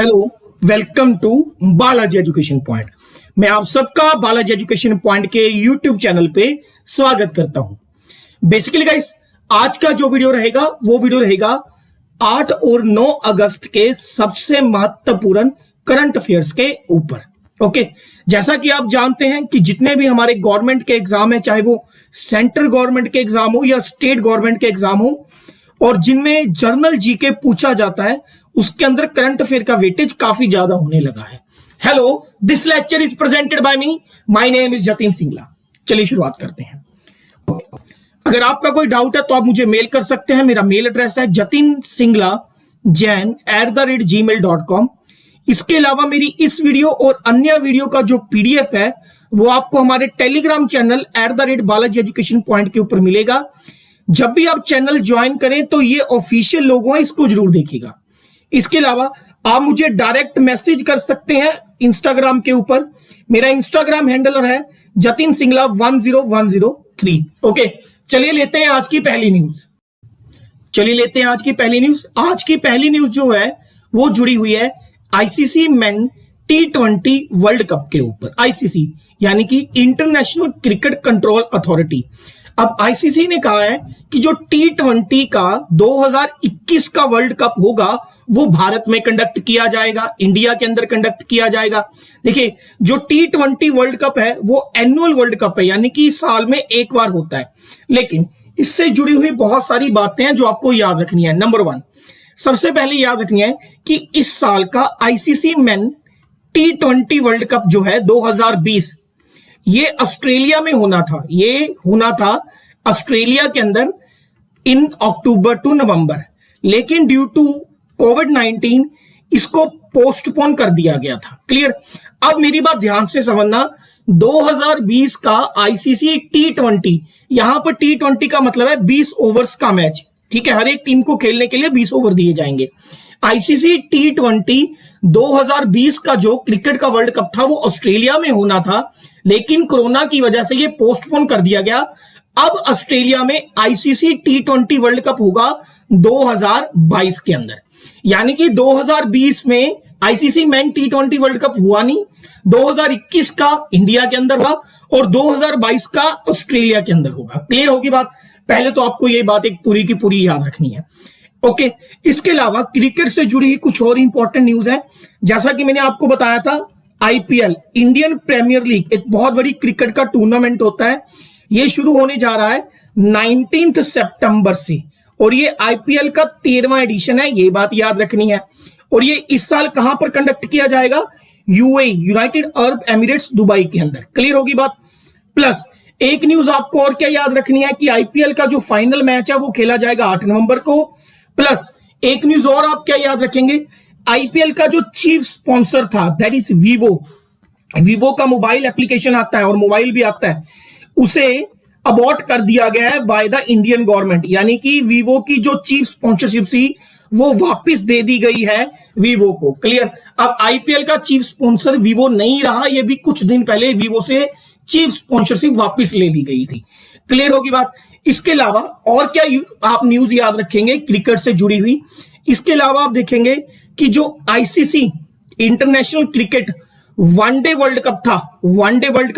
Hello, welcome to Balaji education point. मैं आप सबका बालाजी एजुकेशन पॉइंट के यूट्यूब चैनल पे स्वागत करता हूं। बेसिकली गाइस, आज का जो वीडियो रहेगा वो वीडियो रहेगा 8 और 9 अगस्त के सबसे महत्वपूर्ण करंट अफेयर्स के ऊपर। ओके, जैसा कि आप जानते हैं कि जितने भी हमारे गवर्नमेंट के एग्जाम है, चाहे वो सेंट्रल गवर्नमेंट के एग्जाम हो या स्टेट गवर्नमेंट के एग्जाम हो, और जिनमें जर्नल जीके पूछा जाता है, उसके अंदर करंट अफेयर का वेटेज काफी ज्यादा होने लगा है। Hello, this lecture is presented by me, my name is Jatin Singla. चलिए शुरुआत करते हैं। अगर आपका कोई डाउट है तो आप मुझे मेल कर सकते हैं। मेरा मेल एड्रेस है jatinsingla@gmail.com। इसके अलावा मेरी इस वीडियो और अन्य वीडियो का जो पीडीएफ है वो आपको हमारे Telegram channel @Balaji education point के ऊपर मिलेगा। जब भी आप चैनल ज्वाइन करें तो ये ऑफिशियल लोगो है, इसको जरूर देखिएगा। इसके अलावा आप मुझे डायरेक्ट मैसेज कर सकते हैं इंस्टाग्राम के ऊपर। मेरा इंस्टाग्राम हैंडल है जतिन सिंगला 10103। ओके, चलिए लेते हैं आज की पहली न्यूज। आज की पहली न्यूज जो है वो जुड़ी हुई है ICC main T20 world cup के ऊपर। आईसीसी यानी कि इंटरनेशनल क्रिकेट कंट्रोल अथॉरिटी। अब आईसीसी ने कहा है कि जो T20 का 2021 का वर्ल्ड कप होगा वो भारत में कंडक्ट किया जाएगा, इंडिया के अंदर कंडक्ट किया जाएगा। देखिए, जो T20 वर्ल्ड कप है वो एनुअल वर्ल्ड कप है, यानी कि साल में एक बार होता है। लेकिन इससे जुड़ी हुई बहुत सारी बातें हैं जो आपको याद रखनी है। नंबर 1, सबसे पहले याद रखनी है कि इस साल का ICC main T20 world cup जो है 2020, ये ऑस्ट्रेलिया में होना था। ऑस्ट्रेलिया के अंदर इन अक्टूबर टू नवंबर, लेकिन ड्यू टू कोविड-19 इसको पोस्टपोन कर दिया गया था। क्लियर? अब मेरी बात ध्यान से समझना, 2020 का आईसीसी T20, यहां पर T20 का मतलब है 20 ओवर्स का मैच। ठीक है, हर एक टीम को खेलने के लिए 20 ओवर दिए जाएंगे। आईसीसी T20 2020 का जो क्रिकेट का वर्ल्ड कप था वो ऑस्ट्रेलिया में होना था, लेकिन कोरोना की वजह से ये पोस्टपोन कर दिया गया। अब ऑस्ट्रेलिया में आईसीसी T20 वर्ल्ड कप होगा 2022 के अंदर। यानी कि 2020 में ICC main T20 world cup हुआ नहीं, 2021 का इंडिया के अंदर हुआ और 2022 का ऑस्ट्रेलिया के अंदर होगा। क्लियर होगी बात? पहले तो आपको ये बात एक पूरी की पूरी याद रखनी है। ओके, इसके अलावा क्रिकेट से जुड़ी कुछ और इंपॉर्टेंट न्यूज है। जैसा कि मैंने आपको बताया था, आईपीएल, इंडियन प्रीमियर लीग, एक बहुत बड़ी क्रिकेट का टूर्नामेंट होता है। ये शुरू होने जा रहा है 19 सितंबर से, और ये आईपीएल का 13वां एडिशन है, ये बात याद रखनी है। और ये इस साल कहां पर कंडक्ट किया जाएगा? UAE, United Arab Emirates, Dubai के अंदर। क्लियर होगी बात? प्लस एक न्यूज आपको और क्या याद रखनी है कि आईपीएल का जो फाइनल मैच है वो खेला जाएगा 8 नवंबर को। प्लस एक न्यूज और आप क्या याद रखेंगे, आईपीएल का जो चीफ स्पॉन्सर था दैट इज वीवो का मोबाइल एप्लीकेशन आता है और मोबाइल भी आता है, उसे अबॉर्ट कर दिया गया है बाय द इंडियन गवर्नमेंट। यानी कि वीवो की जो चीफ स्पॉन्सरशिप थी वो वापस दे दी गई है वीवो को। क्लियर? अब आईपीएल का चीफ स्पॉन्सर वीवो नहीं रहा, ये भी कुछ दिन पहले वीवो से चीफ स्पॉन्सरशिप वापस ले ली गई थी। क्लियर होगी बात? इसके अलावा और क्या आप न्यूज याद रखेंगे क्रिकेट से जुड़ी हुई? इसके अलावा आप देखेंगे कि जो ICC international cricket one day world cup था, वनडे वर्ल्ड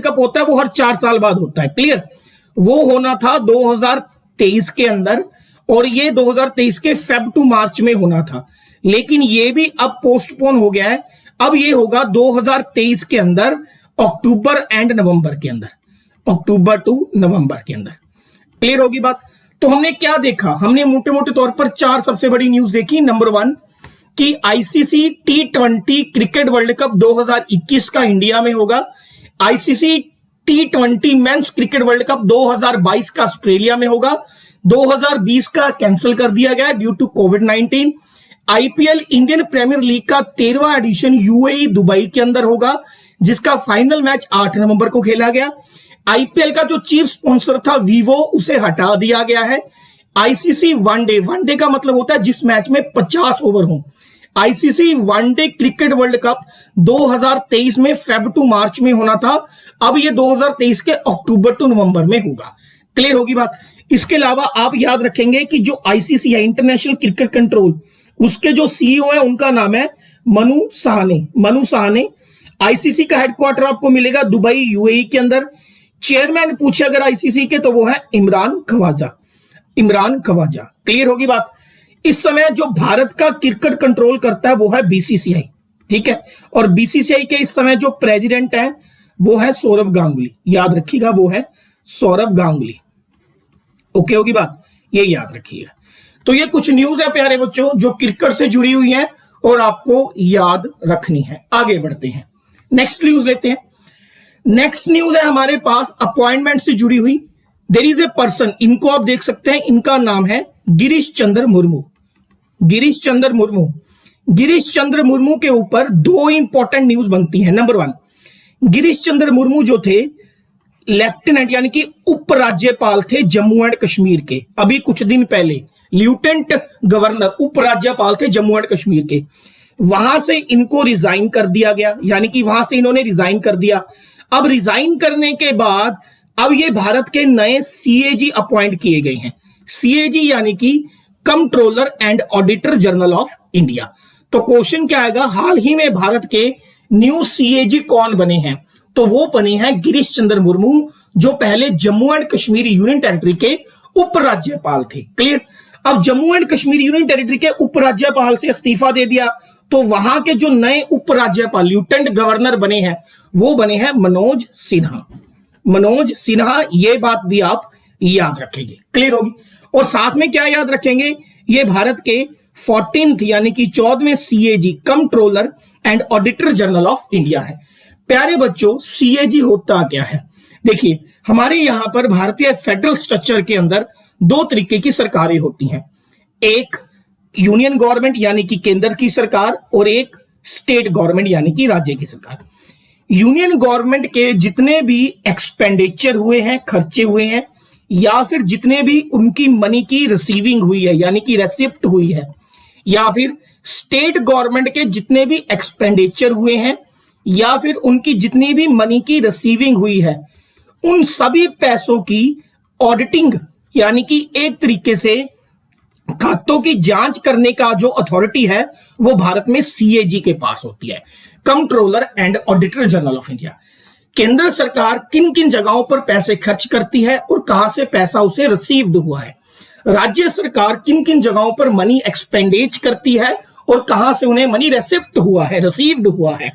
कप होता है वो हर 4 साल बाद होता है। क्लियर? वो होना था 2023 के अंदर, और ये 2023 के फेब टू मार्च में होना था, लेकिन ये भी अब पोस्टपोन हो गया है। अब ये होगा 2023 के अंदर अक्टूबर एंड नवंबर के अंदर, अक्टूबर टू नवंबर के अंदर। क्लियर होगी बात? तो हमने क्या देखा? हमने मोटे मोटे तौर पर 4 सबसे बड़ी न्यूज देखी। नंबर 1 कि ICC T20 cricket world cup 2021 का इंडिया में होगा। ICC T20 men's cricket world cup 2022 का ऑस्ट्रेलिया में होगा। 2020 का कैंसिल कर दिया गया due to COVID. IPL Indian Premier League का 13वां एडिशन यूएई दुबई के अंदर होगा, जिसका फाइनल मैच 8 नवंबर को खेला गया। आईपीएल का जो चीफ स्पॉन्सर था वीवो, उसे हटा दिया गया है। आईसीसी वनडे का मतलब होता है जिस मैच में 50 ओवर हो। ICC one day cricket world cup 2023 में फेब टू मार्च में होना था, अब ये 2023 के अक्टूबर टू नवंबर में होगा। क्लियर होगी बात? इसके अलावा आप याद रखेंगे कि जो आईसीसी है, इंटरनेशनल क्रिकेट कंट्रोल, उसके जो सीईओ है उनका नाम है मनु साहनी। मनु साहनी। आईसीसी का हेडक्वार्टर आपको मिलेगा दुबई यूएई के अंदर। चेयरमैन पूछे अगर आईसीसी के तो वो है इमरान खवाजा। इमरान खवाजा। क्लियर होगी बात। इस समय जो भारत का क्रिकेट कंट्रोल करता है वो है बीसीसीआई, ठीक है। और बीसीसीआई के इस समय जो प्रेसिडेंट है वो है सौरभ गांगुली। याद रखिएगा वो है सौरभ गांगुली। ओके होगी बात, ये याद रखिएगा। तो ये कुछ न्यूज है प्यारे बच्चों जो क्रिकेट से जुड़ी हुई है और आपको याद रखनी है। आगे बढ़ते हैं, नेक्स्ट न्यूज लेते हैं। नेक्स्ट न्यूज है हमारे पास अपॉइंटमेंट से जुड़ी हुई। देयर इज ए पर्सन, इनको आप देख सकते हैं, इनका नाम है गिरीश चंद्र मुर्मू। गिरीश चंद्र मुर्मू। गिरीश चंद्र मुर्मू के ऊपर दो इंपॉर्टेंट न्यूज बनती हैं। नंबर 1, गिरीश चंद्र मुर्मू जो थे लेफ्टिनेंट यानी कि उपराज्यपाल थे जम्मू एंड कश्मीर के। अभी कुछ दिन पहले लेफ्टिनेंट गवर्नर उपराज्यपाल थे जम्मू एंड कश्मीर के। वहां से इनको रिजाइन कर दिया गया, यानी कि वहां से इन्होंने रिजाइन कर दिया। अब रिजाइन करने के बाद अब ये भारत के नए सीएजी अपॉइंट किए गए हैं। सीएजी यानी कि controller and auditor general of India. तो क्वेश्चन क्या आएगा, हाल ही में भारत के न्यू सीएजी कौन बने हैं? तो वो बने हैं गिरीश चंद्र मुर्मू, जो पहले Jammu and Kashmir union territory के उपराज्यपाल थे। क्लियर। अब Jammu and Kashmir union territory के उपराज्यपाल से इस्तीफा दे दिया, तो वहां के जो नए उपराज्यपाल लेफ्टिनेंट गवर्नर बने हैं वो बने हैं मनोज सिन्हा। मनोज सिन्हा, ये बात भी आप याद रखेंगे। क्लियर होगी। और साथ में क्या याद रखेंगे, ये भारत के 14th यानी कि 14वें CAG controller and auditor general of India है। प्यारे बच्चों, सीएजी होता क्या है? देखिए, हमारे यहां पर भारतीय फेडरल स्ट्रक्चर के अंदर दो तरीके की सरकारें होती हैं। एक यूनियन गवर्नमेंट यानी कि केंद्र की सरकार, और एक स्टेट गवर्नमेंट यानी कि राज्य की सरकार। यूनियन गवर्नमेंट के जितने भी एक्सपेंडिचर हुए हैं, खर्चे हुए हैं, या फिर जितने भी उनकी मनी की रिसीविंग हुई है यानी कि रेसिप्ट हुई है, या फिर स्टेट गवर्नमेंट के जितने भी एक्सपेंडिचर हुए हैं या फिर उनकी जितनी भी मनी की रिसीविंग हुई है, उन सभी पैसों की ऑडिटिंग यानी कि एक तरीके से खातों की जांच करने का जो अथॉरिटी है वो भारत में सीएजी के पास होती है, controller and auditor general of India. केंद्र सरकार किन किन जगहों पर पैसे खर्च करती है और कहां से पैसा उसे रिसीव्ड हुआ है, राज्य सरकार किन किन जगहों पर मनी एक्सपेंडेज करती है और कहां से उन्हें मनी रेसिप्ट हुआ है, रिसीव्ड हुआ है,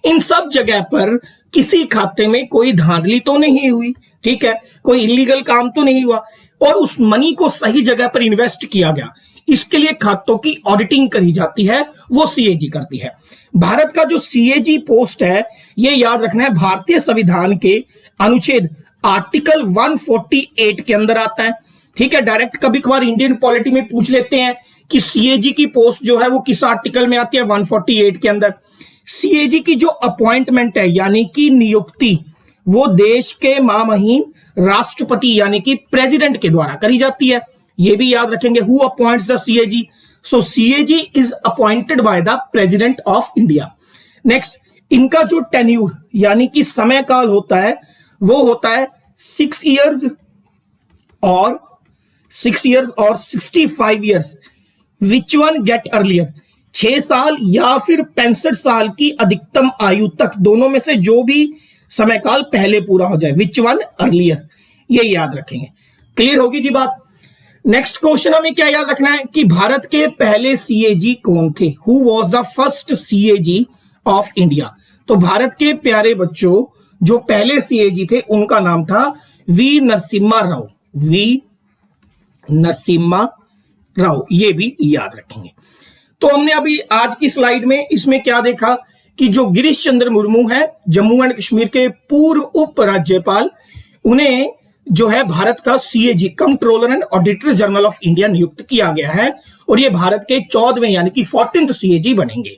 इन सब जगह पर किसी खाते में कोई धांधली तो नहीं हुई, ठीक है, कोई इलीगल काम तो नहीं हुआ, और उस मनी को सही जगह पर इन्वेस्ट किया गया, इसके लिए खातों की ऑडिटिंग करी जाती है, वो सीएजी करती है। भारत का जो सीएजी पोस्ट है, ये याद रखना है, भारतीय संविधान के अनुच्छेद आर्टिकल 148 के अंदर आता है, ठीक है। डायरेक्ट कभी कभार इंडियन पॉलिटी में पूछ लेते हैं कि सीएजी की पोस्ट जो है वो किस आर्टिकल में आती है, 148 के अंदर। सीएजी की जो अपॉइंटमेंट है यानी कि नियुक्ति, वो देश के मामहीन राष्ट्रपति यानी कि प्रेसिडेंट के द्वारा करी जाती है, ये भी याद रखेंगे। Who appoints the CAG? So CAG is appointed by the president of India. Next, इनका जो टेन्यूर यानी कि समय काल होता है वो होता है 6 इयर्स और 65 years. Which one get earlier? 6 साल या फिर 65 साल की अधिकतम आयु तक, दोनों में से जो भी समय काल पहले पूरा हो जाए, विच वन अर्लियर, ये याद रखेंगे। क्लियर होगी जी बात। नेक्स्ट क्वेश्चन हमें क्या याद रखना है कि भारत के पहले सीएजी कौन थे? Who was the first CAG of India? तो भारत के प्यारे बच्चों जो पहले सीएजी थे उनका नाम था वी नरसिम्हा राव। वी नरसिम्हा राव, ये भी याद रखेंगे। तो हमने अभी आज की स्लाइड में इसमें क्या देखा कि जो गिरीश चंद्र मुर्मू है जम्मू एंड कश्मीर के पूर्व उपराज्यपाल, उन्हें जो है भारत का CAG controller and auditor general of India नियुक्त किया गया है और ये भारत के 14वें यानी कि 14th सीएजी बनेंगे।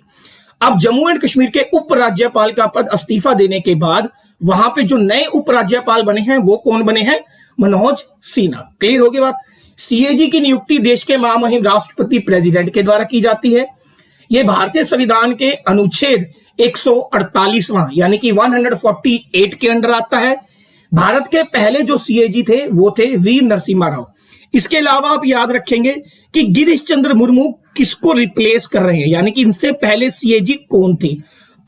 अब जम्मू एंड कश्मीर के उपराज्यपाल का पद इस्तीफा देने के बाद वहां पे जो नए उपराज्यपाल बने हैं वो कौन बने हैं? मनोज सिन्हा। क्लियर होगी बात। सीएजी की नियुक्ति देश के महामहिम राष्ट्रपति प्रेसिडेंट के द्वारा की जाती है। यह भारतीय संविधान के अनुच्छेद 148वां यानी कि 148 के अंडर आता है। भारत के पहले जो सीएजी थे वो थे वी नरसिम्हा राव। इसके अलावा आप याद रखेंगे कि गिरीश चंद्र मुर्मू किसको रिप्लेस कर रहे हैं, यानी कि इनसे पहले सीएजी कौन थे,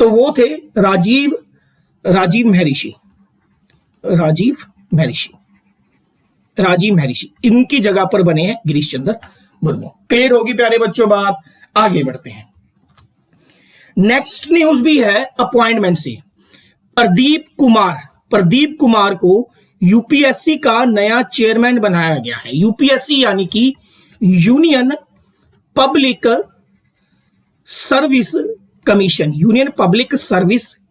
तो वो थे राजीव महर्षि, इनकी जगह पर बने हैं गिरीश चंद्र मुर्मू। क्लियर होगी प्यारे बच्चों बात? आगे बढ़ते हैं। नेक्स्ट न्यूज भी है अपॉइंटमेंट से। प्रदीप कुमार को यूपीएससी का नया चेयरमैन बनाया गया है। यूपीएससी यानी कि यूनियन पब्लिक सर्विस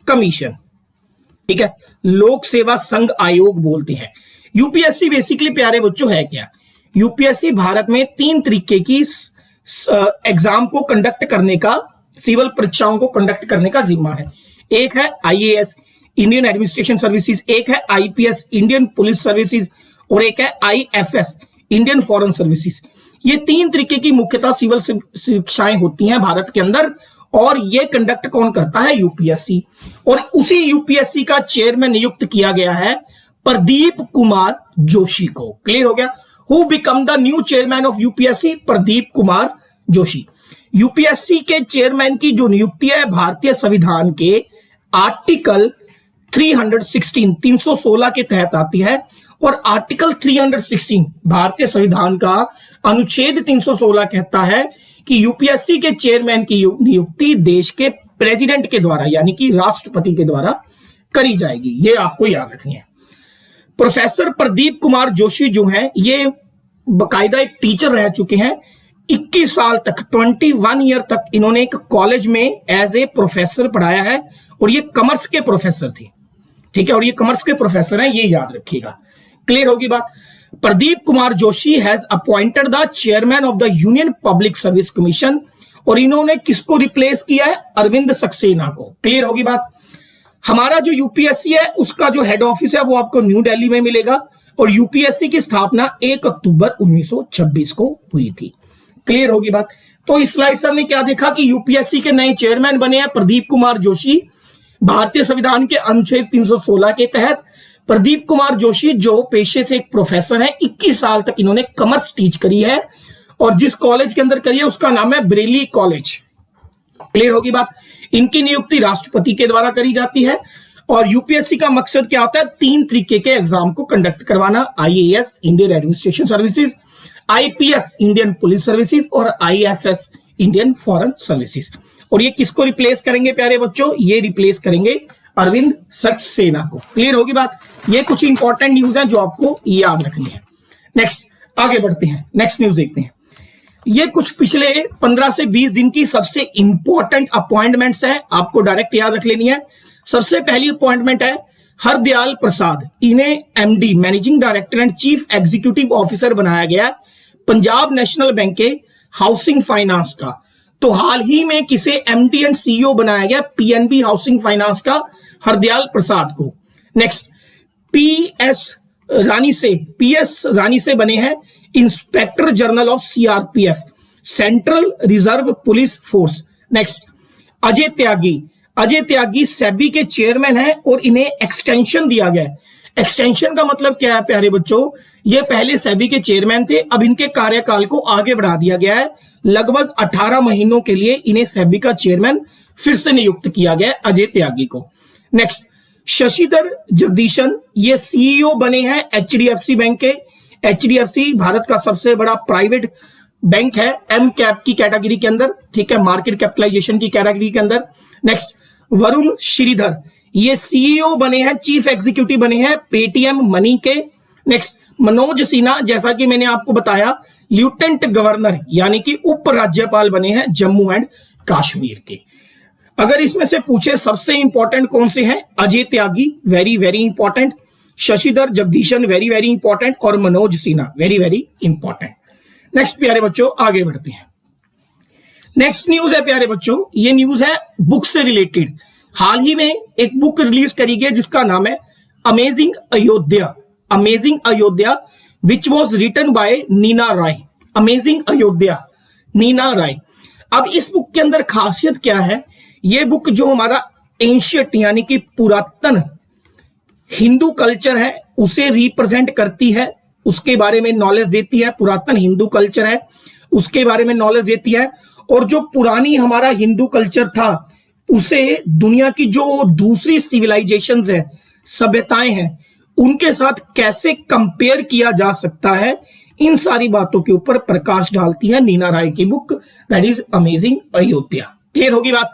कमीशन, ठीक है, लोक सेवा संघ आयोग बोलते हैं। यूपीएससी बेसिकली प्यारे बच्चों है क्या? यूपीएससी भारत में 3 तरीके की एग्जाम को कंडक्ट करने का, सिविल परीक्षाओं को कंडक्ट करने का जिम्मा है। एक है आईएएस इंडियन एडमिनिस्ट्रेशन सर्विसेज, एक है आईपीएस इंडियन पुलिस सर्विसेज, और एक है आईएफएस इंडियन फॉरेन सर्विसेज। ये 3 तरीके की मुख्यतः सिविल शिक्षाएं होती हैं भारत के अंदर, और ये कंडक्ट कौन करता है? यूपीएससी। और उसी यूपीएससी का चेयरमैन नियुक्त किया गया है प्रदीप कुमार जोशी को। क्लियर हो गया? Who become the new chairman of UPSC? Pradeep Kumar Joshi. UPSC के चेयरमैन की जो नियुक्ति है भारतीय संविधान के आर्टिकल 316 के तहत आती है, और आर्टिकल 316 भारतीय संविधान का अनुच्छेद 316 कहता है कि यूपीएससी के चेयरमैन की नियुक्ति देश के प्रेसिडेंट के द्वारा, यानी कि राष्ट्रपति के द्वारा करी जाएगी। ये आपको याद रखनी है। प्रोफेसर प्रदीप कुमार जोशी जो हैं, ये बाकायदा एक टीचर रह चुके हैं। 21 साल तक, 21 ईयर तक इन्होंने एक कॉलेज में एज ए प्रोफेसर पढ़ाया है, और ये कॉमर्स के प्रोफेसर थे, ठीक है, और ये कॉमर्स के प्रोफेसर हैं, ये याद रखिएगा। क्लियर होगी बात? Pradeep Kumar Joshi has appointed the chairman of the union public service commission, और इन्होंने किसको रिप्लेस किया है? अरविंद सक्सेना को। क्लियर होगी बात? हमारा जो यूपीएससी है उसका जो हेड ऑफिस है वो आपको न्यू दिल्ली में मिलेगा, और यूपीएससी की स्थापना 1 अक्टूबर 1926 को हुई थी। क्लियर होगी बात? तो इस स्लाइड से हमने क्या देखा कि यूपीएससी के नए चेयरमैन बने हैं प्रदीप कुमार जोशी। भारतीय संविधान के अनुच्छेद 316 के तहत प्रदीप कुमार जोशी जो पेशे से एक प्रोफेसर है, 21 साल तक इन्होंने कॉमर्स टीच करी है, और जिस कॉलेज के अंदर करी है उसका नाम है बरेली कॉलेज। क्लियर होगी बात? इनकी नियुक्ति राष्ट्रपति के द्वारा करी जाती है, और यूपीएससी का मकसद क्या होता है? 3 तरीके के एग्जाम को कंडक्ट करवाना, IAS Indian administration services, IPS Indian police services, और आईएफएस इंडियन फॉरेन सर्विसेज। और ये किसको रिप्लेस करेंगे प्यारे बच्चों? ये रिप्लेस करेंगे अरविंद सक्सेना को। क्लियर होगी बात? ये कुछ इंपॉर्टेंट न्यूज है जो आपको याद रखनी है। नेक्स्ट आगे बढ़ते हैं, नेक्स्ट न्यूज देखते हैं। ये कुछ पिछले 15 से 20 दिन की सबसे इंपॉर्टेंट अपॉइंटमेंट्स हैं, आपको डायरेक्ट याद रख लेनी है। सबसे पहली अपॉइंटमेंट है हरदयाल प्रसाद, इन्हें MD managing director and chief executive officer बनाया गया पंजाब नेशनल बैंक के हाउसिंग फाइनेंस का। तो हाल ही में किसे एमडी एंड सीईओ बनाया गया? पीएनबी हाउसिंग फाइनेंस का हरदयाल प्रसाद को। नेक्स्ट पीएस रानी से बने हैं inspector general of CRPF, central reserve police force. Next Ajay Tyagi SEBI के चेयरमैन हैं, और इन्हें एक्सटेंशन दिया गया है। एक्सटेंशन का मतलब क्या है प्यारे बच्चों? ये पहले सेबी के चेयरमैन थे, अब इनके कार्यकाल को आगे बढ़ा दिया गया है। लगभग 18 महीनों के लिए इन्हें सेबी का चेयरमैन फिर से नियुक्त किया गया अजय त्यागी को। नेक्स्ट शशिधर जगदीशन, ये सीईओ बने हैं एचडीएफसी बैंक के। एचडीएफसी भारत का सबसे बड़ा प्राइवेट बैंक है एम कैप की कैटेगरी के अंदर, ठीक है, मार्केट कैपिटलाइजेशन की कैटेगरी के अंदर। नेक्स्ट वरुण श्रीधर, ये सीईओ बने हैं, चीफ एग्जीक्यूटिव बने हैं पेटीएम मनी के। नेक्स्ट मनोज सिन्हा, जैसा कि मैंने आपको बताया, लेफ्टिनेंट गवर्नर यानी कि उप राज्यपाल बने हैं जम्मू एंड कश्मीर के। अगर इसमें से पूछे सबसे इंपॉर्टेंट कौन से हैं? Ajay Tyagi very very important, Shashidhar Jagdishan very very important, और Manoj Sinha very very important. Next प्यारे बच्चों आगे बढ़ते हैं। नेक्स्ट न्यूज है प्यारे बच्चों, ये न्यूज है बुक से रिलेटेड। हाल ही में एक बुक रिलीज करी गई जिसका नाम है Amazing Ayodhya which was written by Neena Rai. Amazing Ayodhya, Neena Rai. अब इस बुक के अंदर खासियत क्या है? ये बुक जो हमारा एंशियंट यानी कि पुरातन हिंदू कल्चर है उसे रिप्रेजेंट करती है, उसके बारे में नॉलेज देती है, पुरातन हिंदू कल्चर है उसके बारे में नॉलेज देती है, और जो पुरानी हमारा हिंदू कल्चर था उसे दुनिया की जो दूसरी सिविलाइजेशंस है, सभ्यताएं हैं, उनके साथ कैसे कंपेयर किया जा सकता है, इन सारी बातों के ऊपर प्रकाश डालती है नीना राय की book that is amazing Ayodhya. Clear होगी बात।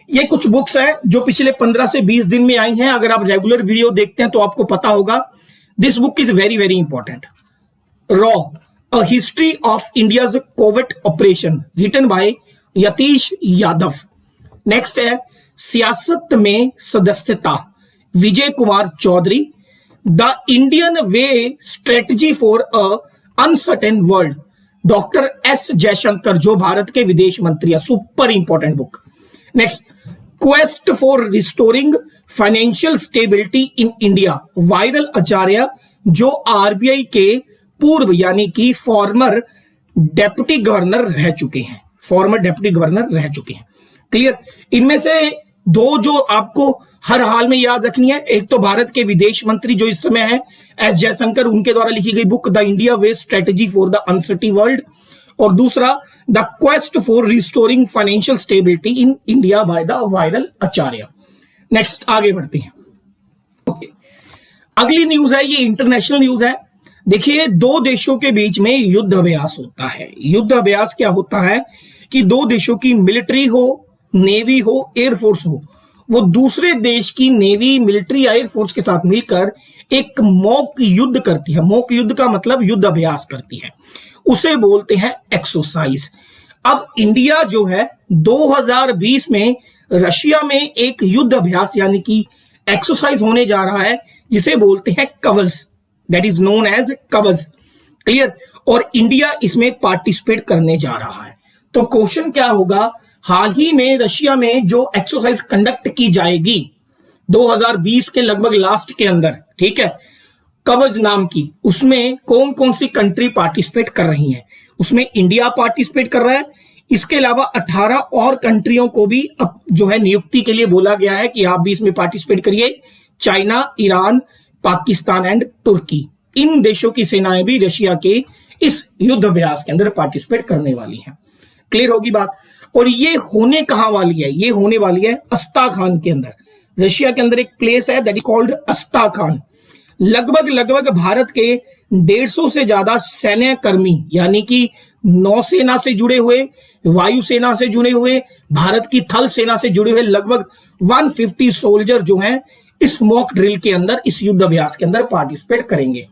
ये कुछ बुक्स हैं जो पिछले 15 से 20 दिन में आई हैं। अगर आप रेगुलर वीडियो देखते हैं तो आपको पता होगा। This book is very very important. रॉ a history of India's covert operation written by Yatish Yadav. Next है सियासत में सदस्यता, Vijay Kumar Chaudhary. The Indian way strategy for a uncertain world, doctor S Jaishankar, जो भारत के विदेश मंत्री है। Super important book. Next quest for restoring financial stability in India, Viral Acharya, जो आरबीआई के पूर्व यानी कि फॉर्मर डेप्यूटी गवर्नर रह चुके हैं, फॉर्मर डेप्यूटी गवर्नर रह चुके हैं। क्लियर। इनमें से दो जो आपको हर हाल में याद रखनी है, एक तो भारत के विदेश मंत्री जो इस समय है एस जयशंकर, उनके द्वारा लिखी गई book the India way strategy for the uncertain world, और दूसरा the quest for restoring financial stability in India by the viral Acharya. Next आगे बढ़ते हैं। ओके, अगली न्यूज है, ये इंटरनेशनल न्यूज है। देखिए, दो देशों के बीच में युद्ध अभ्यास होता है। युद्ध अभ्यास क्या होता है कि दो देशों की मिलिट्री हो, नेवी हो, एयरफोर्स हो, वो दूसरे देश की नेवी, मिलिट्री या एयरफोर्स के साथ मिलकर एक मॉक युद्ध करती है। मॉक युद्ध का मतलब युद्ध अभ्यास करती है, उसे बोलते हैं एक्सरसाइज। अब इंडिया जो है 2020 में रशिया में एक युद्ध अभ्यास यानी कि एक्सरसाइज होने जा रहा है जिसे बोलते हैं कवच, दैट इज नोन एज कवच। क्लियर। और इंडिया इसमें पार्टिसिपेट करने जा रहा है। तो क्वेश्चन क्या होगा, हाल ही में रशिया में जो एक्सरसाइज कंडक्ट की जाएगी 2020 के लगभग लास्ट के अंदर, ठीक है, कवच नाम की, उसमें कौन कौन सी कंट्री पार्टिसिपेट कर रही हैं? उसमें इंडिया पार्टिसिपेट कर रहा है। इसके अलावा 18 और कंट्रियों को भी अब जो है नियुक्ति के लिए बोला गया है कि आप भी इसमें पार्टिसिपेट करिए। चाइना, ईरान, पाकिस्तान एंड तुर्की, इन देशों की सेनाएं भी रशिया के इस युद्ध अभ्यास के अंदर पार्टिसिपेट करने वाली हैं। क्लियर होगी बात। और ये होने कहां वाली है? ये होने वाली है अस्ताखान के अंदर। रशिया के अंदर एक प्लेस है दैट इज कॉल्ड अस्ताखान। लगभग भारत के 150 से ज्यादा सैन्य कर्मी यानी कि नौसेना से जुड़े हुए, वायुसेना से जुड़े हुए, भारत की थल सेना से जुड़े हुए लगभग 150 सोल्जर जो हैं इस मॉक ड्रिल के अंदर, इस युद्ध अभ्यास के अंदर पार्टिसिपेट करेंगे।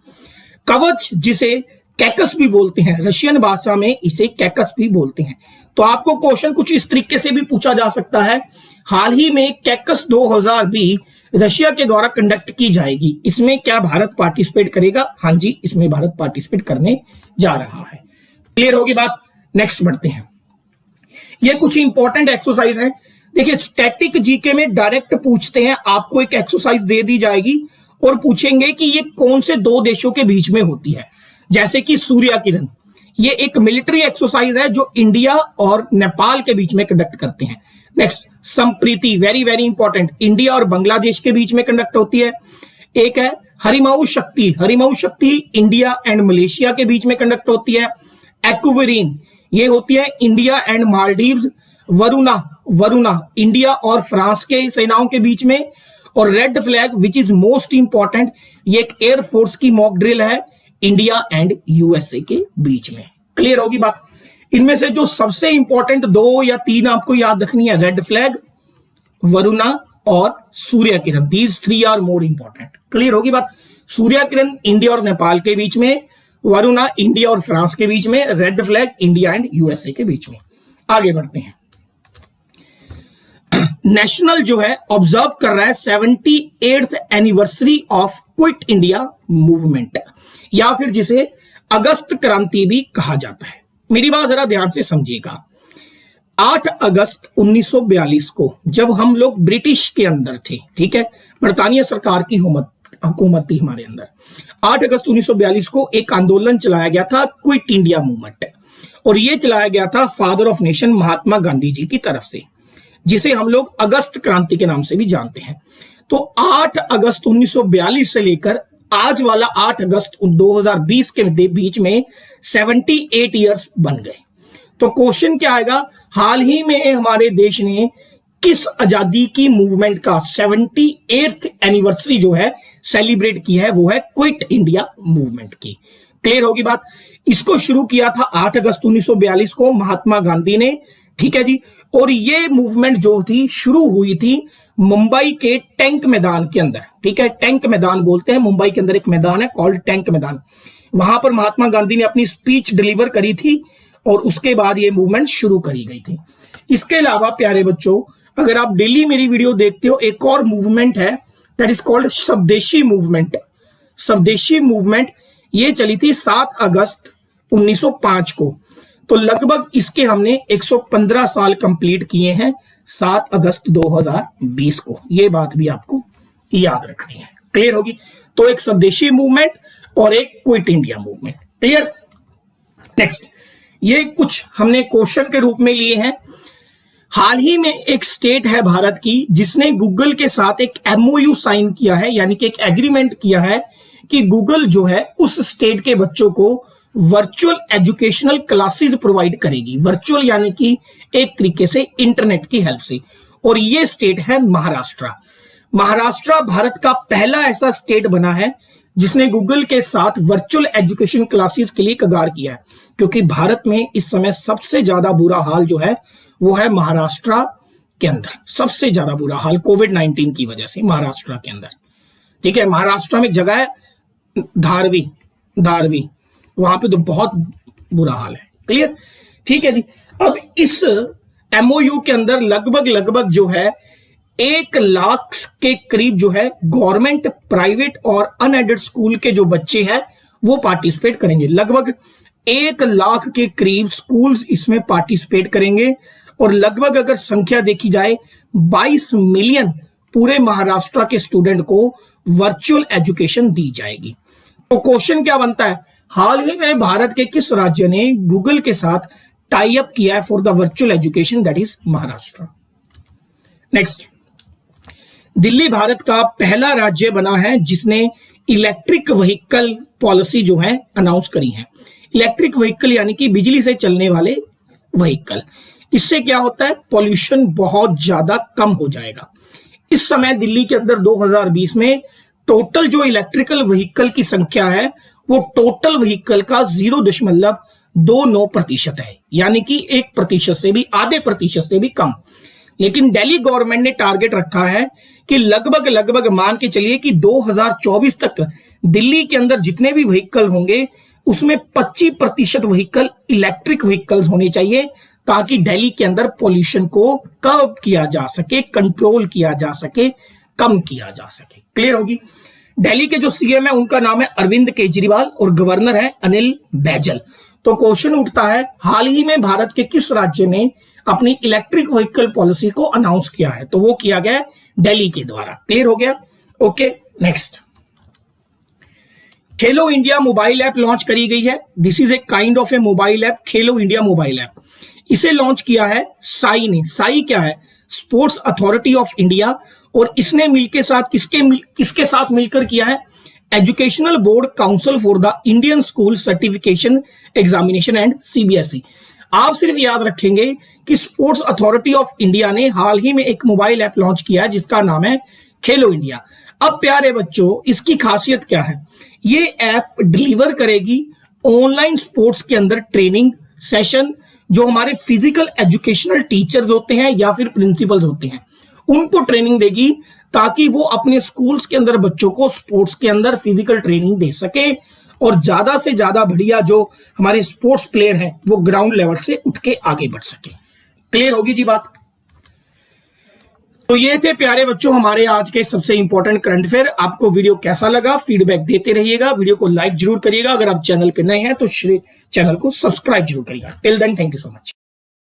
कवच, जिसे कैकस भी बोलते हैं, रशियन भाषा में इसे कैकस भी बोलते हैं। तो आपको क्वेश्चन कुछ इस तरीके से भी पूछा जा सकता है, हाल ही में कैकस 2020 रशिया के द्वारा कंडक्ट की जाएगी, इसमें क्या भारत पार्टिसिपेट करेगा? हाँ जी, इसमें भारत पार्टिसिपेट करने जा रहा है। क्लियर होगी बात। नेक्स्ट बढ़ते हैं। ये कुछ इंपॉर्टेंट एक्सरसाइज है। देखिए, स्टैटिक जीके में डायरेक्ट पूछते हैं, आपको एक एक्सरसाइज दे दी जाएगी और पूछेंगे कि ये कौन से दो देशों के बीच में होती है। जैसे कि सूर्य किरण, ये एक मिलिट्री एक्सरसाइज है जो इंडिया और नेपाल के बीच में कंडक्ट करते हैं। Next, Sampriti, very very important, India और बांग्लादेश के बीच में कंडक्ट होती है। एक है हरिमाऊ शक्ति, हरिमाऊ शक्ति इंडिया एंड मलेशिया के बीच में कंडक्ट होती है। एक्वेरिन, ये होती है India and Maldives. Varuna, Varuna India और फ्रांस के सेनाओं के बीच में। और red flag which is most important, ये एक एयरफोर्स की मॉक ड्रिल है इंडिया एंड यूएसए के बीच में। क्लियर होगी बात। इनमें से जो सबसे इंपॉर्टेंट 2 या 3 आपको याद रखनी है, रेड फ्लैग, वरुणा और Surya Kiran, these 3 are more important. Clear होगी बात। सूर्य किरण इंडिया और नेपाल के बीच में, वरुणा इंडिया और फ्रांस के बीच में, red flag India and USA के बीच में। आगे बढ़ते हैं। नेशनल जो है ऑब्जर्व कर रहा है 78th anniversary of quit India movement, या फिर जिसे अगस्त क्रांति भी कहा जाता है। मेरी बात जरा ध्यान से समझिएगा। 8 अगस्त 1942 को जब हम लोग ब्रिटिश के अंदर थे, ठीक है, बरतानिया सरकार की हुकूमत थी हमारे अंदर, 8 अगस्त 1942 को एक आंदोलन चलाया गया था क्विट इंडिया मूवमेंट, और यह चलाया गया था father of nation Mahatma Gandhi ji की तरफ से, जिसे हम लोग अगस्त क्रांति के नाम से भी जानते हैं। तो 8 अगस्त 1942 से लेकर आज वाला 8 अगस्त 2020 के बीच में 78 ईयर्स बन गए। तो क्वेश्चन क्या आएगा, हाल ही में हमारे देश ने किस आजादी की मूवमेंट का 78th एनिवर्सरी जो है सेलिब्रेट की है, वो है क्विट इंडिया मूवमेंट की। क्लियर होगी बात। इसको शुरू किया था 8 अगस्त 1942 को महात्मा गांधी ने, ठीक है जी। और ये मूवमेंट जो थी शुरू हुई थी मुंबई के टैंक मैदान के अंदर, ठीक है। टैंक मैदान बोलते हैं, मुंबई के अंदर एक मैदान है कॉल्ड टैंक मैदान। वहां पर महात्मा गांधी ने अपनी स्पीच डिलीवर करी थी और उसके बाद ये मूवमेंट शुरू करी गई थी। इसके अलावा प्यारे बच्चों, अगर आप डेली मेरी वीडियो देखते हो, एक और मूवमेंट है दैट इज कॉल्ड स्वदेशी मूवमेंट। स्वदेशी मूवमेंट ये चली थी 7 अगस्त 1905 को। तो लगभग इसके हमने 115 साल कंप्लीट किए हैं 7 अगस्त 2020 को। ये बात भी आपको याद रखनी है। क्लियर होगी। तो एक स्वदेशी मूवमेंट और एक quit India movement. Clear. Next, ये कुछ हमने क्वेश्चन के रूप में लिए हैं। हाल ही में एक स्टेट है भारत की जिसने गूगल के साथ एक MOU साइन किया है, यानी कि एक एग्रीमेंट किया है कि गूगल जो है उस स्टेट के बच्चों को वर्चुअल एजुकेशनल क्लासेस प्रोवाइड करेगी। वर्चुअल यानी कि एक तरीके से इंटरनेट की हेल्प से। और ये स्टेट है महाराष्ट्र। महाराष्ट्र भारत का पहला ऐसा स्टेट बना है जिसने गूगल के साथ वर्चुअल एजुकेशन क्लासेस के लिए कगार किया है, क्योंकि भारत में इस समय सबसे ज्यादा बुरा हाल जो है वो है महाराष्ट्र के अंदर। सबसे ज्यादा बुरा हाल कोविड-19 की वजह से महाराष्ट्र के अंदर, ठीक है। महाराष्ट्र में जगह है धारवी, वहां पे तो बहुत बुरा हाल है। क्लियर, ठीक है जी। अब इस MOU के अंदर लगभग जो है 1 लाख के करीब जो है गवर्नमेंट, प्राइवेट और अनएडेड स्कूल के जो बच्चे हैं वो पार्टिसिपेट करेंगे। लगभग 1 लाख के करीब स्कूल्स इसमें पार्टिसिपेट करेंगे। और लगभग अगर संख्या देखी जाए 22 मिलियन पूरे महाराष्ट्र के स्टूडेंट को वर्चुअल एजुकेशन दी जाएगी। तो क्वेश्चन क्या बनता है, हाल ही में भारत के किस राज्य ने गूगल के साथ टाई अप किया है for the virtual education, that is Maharashtra. Next, Delhi Bharat का पहला राज्य बना है जिसने इलेक्ट्रिक व्हीकल पॉलिसी जो है अनाउंस करी है। इलेक्ट्रिक व्हीकल यानी कि बिजली से चलने वाले व्हीकल। इससे क्या होता है, पॉल्यूशन बहुत ज्यादा कम हो जाएगा। इस समय दिल्ली के अंदर 2020 में टोटल जो इलेक्ट्रिकल व्हीकल की संख्या है वो टोटल व्हीकल का 0.29% है, यानी कि 1% से भी, आधे प्रतिशत से भी कम। लेकिन दिल्ली गवर्नमेंट ने टारगेट रखा है कि लगभग मान के चलिए कि 2024 तक दिल्ली के अंदर जितने भी व्हीकल होंगे उसमें 25% व्हीकल इलेक्ट्रिक व्हीकल्स होने चाहिए, ताकि दिल्ली के अंदर पॉल्यूशन को कर्ब किया जा सके, कंट्रोल किया जा सके, कम किया जा सके। क्लियर होगी। दिल्ली के जो CM है उनका नाम है अरविंद केजरीवाल और गवर्नर है अनिल बैजल। तो क्वेश्चन उठता है, हाल ही में भारत के किस राज्य ने अपनी इलेक्ट्रिक व्हीकल पॉलिसी को अनाउंस किया है? तो वो किया गया दिल्ली के द्वारा। क्लियर हो गया। ओके, नेक्स्ट, खेलो इंडिया मोबाइल ऐप लॉन्च करी गई है। This is a kind of A mobile app, Khelo India mobile app. इसे लॉन्च किया है साई ने। साई क्या है? Sports authority of India. और इसने मिलके साथ किसके साथ मिलकर किया है? Educational board council for the Indian school certification examination and CBSE। आप सिर्फ याद रखेंगे कि स्पोर्ट्स अथॉरिटी ऑफ इंडिया ने हाल ही में एक मोबाइल ऐप लॉन्च किया है जिसका नाम है खेलो इंडिया। अब प्यारे बच्चों, इसकी खासियत क्या है? ये ऐप डिलीवर करेगी ऑनलाइन स्पोर्ट्स के अंदर ट्रेनिंग सेशन, जो हमारे फिजिकल एजुकेशनल टीचर्स होते हैं या फिर प्रिंसिपल्स होते हैं, उनको ट्रेनिंग देगी ताकि वो अपने स्कूल्स के अंदर बच्चों को स्पोर्ट्स के अंदर फिजिकल ट्रेनिंग दे सके और ज्यादा से ज्यादा बढ़िया जो हमारे स्पोर्ट्स प्लेयर हैं वो ग्राउंड लेवल से उठ के आगे बढ़ सके। क्लियर होगी जी बात। तो ये थे प्यारे बच्चों हमारे आज के सबसे इंपॉर्टेंट करंट अफेयर। आपको वीडियो कैसा लगा फीडबैक देते रहिएगा। वीडियो को लाइक जरूर करिएगा। अगर आप चैनल पे नए हैं तो चैनल को सब्सक्राइब जरूर करिएगा। Till then, thank you so much.